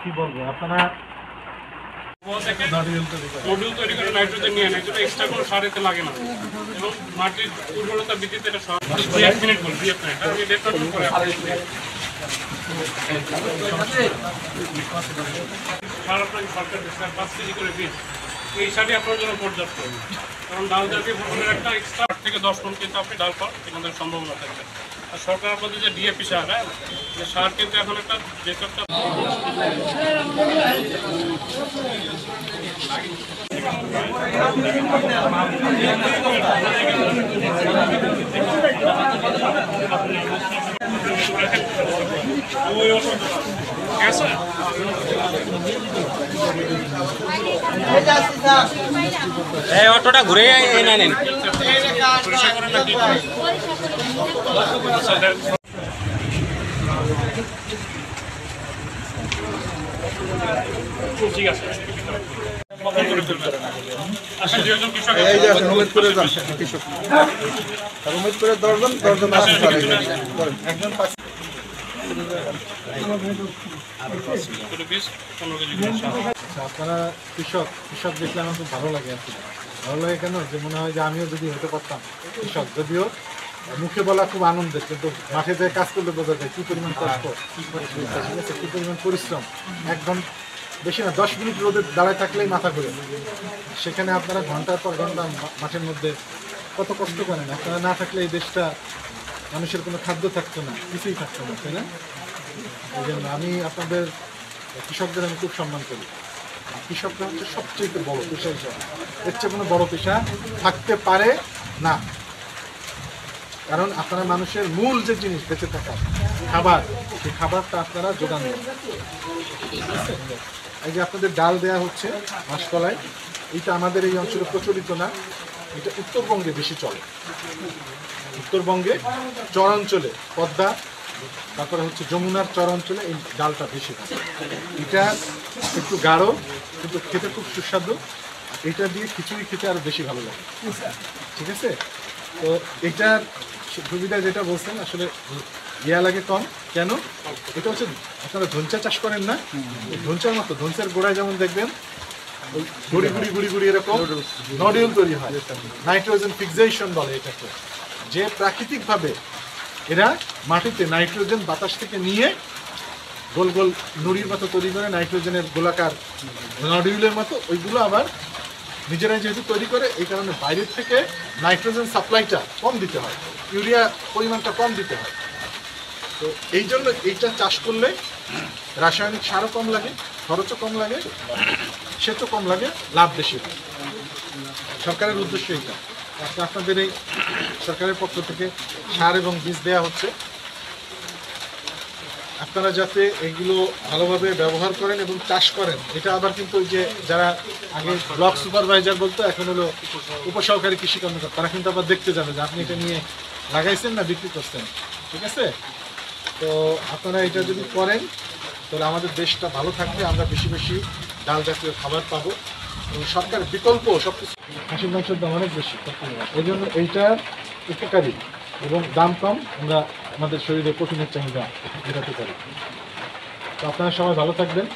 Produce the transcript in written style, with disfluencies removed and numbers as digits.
কি বলবো আপনারা মডিউল তৈরি করে নাইট্রোজেন নিয়ে নেয়, যেটা এক্সট্রা কোনো সার এতে লাগে না এবং মাটির উর্বরতা বৃদ্ধিতে এটা সার। 1 মিনিট বল, 2 মিনিট আমি ডেট কন্ট্রোল করে সার আপনাকে সরকার দিচ্ছে 5 কেজি করে বীজ। এই সারই আপনার জন্য পর্যাপ্ত, কারণ ডাল জাতীয় ফসলের একটা এক্সট্রা 8 থেকে 10 টন কিন্তু আপনি ডাল পাওয়ার এখানে সম্ভাবনা থাকবে। আর সরকার আপনাদের যে ডিএপি সার, হ্যাঁ যে সার কিন্তু এখন একটা যেটা অটোটা ঘুরে এনে নেন। ঠিক আছে। আপনারা কৃষক দেখলে আমার খুব ভালো লাগে আর কি। ভালো লাগে কেন, যে মনে হয় যে আমিও যদি হতে পারতাম কৃষক, যদিও মুখে বলা খুব আনন্দের, কিন্তু মাঠে যেয়ে কাজ করলে বোঝা যায় কী পরিমাণ কষ্ট, ঠিক আছে, কী পরিমাণ পরিশ্রম। 1 ঘন্টা বেশি না, 10 মিনিট রোদে দাঁড়ায় থাকলেই মাথা ঘুরে। সেখানে আপনারা ঘন্টার পর ঘন্টা মাঠের মধ্যে কত কষ্ট করেন। আপনারা না থাকলে এই দেশটা, মানুষের কোনো খাদ্য থাকতো না, কিছুই থাকতো না, তাই না? এই জন্য আমি আপনাদের কৃষকদের আমি খুব সম্মান করি। কৃষকরা হচ্ছে সবচেয়ে বড় পেশা হিসাবে, এর চেয়ে কোনো বড় পেশা থাকতে পারে না। কারণ আপনারা মানুষের মূল যে জিনিস বেঁচে থাকা খাবার, সেই খাবারটা আপনারা যোগান দেন। এই যে আপনাদের ডাল দেয়া হচ্ছে মাসকলাই, এইটা আমাদের এই অঞ্চলে প্রচলিত না, এটা উত্তরবঙ্গে বেশি চলে। উত্তরবঙ্গে চরাঞ্চলে, পদ্মা, তারপরে হচ্ছে যমুনার চরাঞ্চলে এই ডালটা বেশি থাকে। এটা একটু গাঢ় কিন্তু খেতে খুব সুস্বাদু। এটা দিয়ে খিচুড়ি খেতে আরও বেশি ভালো লাগে, ঠিক আছে? তো এটার সুবিধা যেটা বলছেন, আসলে ইয়া লাগে কম। কেন? এটা হচ্ছে আপনারা ধনচা চাষ করেন না, ধনচার মতো, ধনচার গোড়ায় যেমন দেখবেন ওই গুড়ি গুড়ি গুড়ি গুড়ি এরকম নডিউল তৈরি হয়, নাইট্রোজেন ফিক্সেশন বলে এটাকে। যে প্রাকৃতিকভাবে এরা মাটিতে নাইট্রোজেন বাতাস থেকে নিয়ে গোল গোল নুড়ির মতো তৈরি করে, নাইট্রোজেনের গোলাকার নডিউলের মতো, ওইগুলো আবার নিজেরাই যেহেতু তৈরি করে, এই কারণে বাইরের থেকে নাইট্রোজেন সাপ্লাইটা কম দিতে হয়, ইউরিয়া পরিমাণটা কম দিতে হয়। তো এই জন্য এইটা চাষ করলে রাসায়নিক সারও কম লাগে, খরচও কম লাগে, সেচও কম লাগে, লাভ বেশি হয়। সরকারের উদ্দেশ্য এইটা। আপনাদের এই সরকারের পক্ষ থেকে সার এবং বীজ দেওয়া হচ্ছে, আপনারা যাতে এগুলো ভালোভাবে ব্যবহার করেন এবং চাষ করেন। এটা আবার কিন্তু ওই যে যারা আগে ব্লক সুপারভাইজার বলতো, এখন হলো উপসহকারী কৃষি কর্মকর্তা, তারা কিন্তু আবার দেখতে যাবে যে আপনি এটা নিয়ে লাগাইছেন না বিক্রি করছেন, ঠিক আছে? তো আপনারা এটা যদি করেন তাহলে আমাদের দেশটা ভালো থাকবে, আমরা বেশি বেশি ডাল জাতীয় খাবার পাবো এবং সরকার বিকল্প সব কিছু। খাসির মাংসের দাম অনেক বেশি, এই জন্য এইটার উপকারী এবং দাম কম, আমরা আমাদের শরীরে প্রোটিনের চাহিদা মেটাতে পারি। তো আপনারা সবাই ভালো থাকবেন।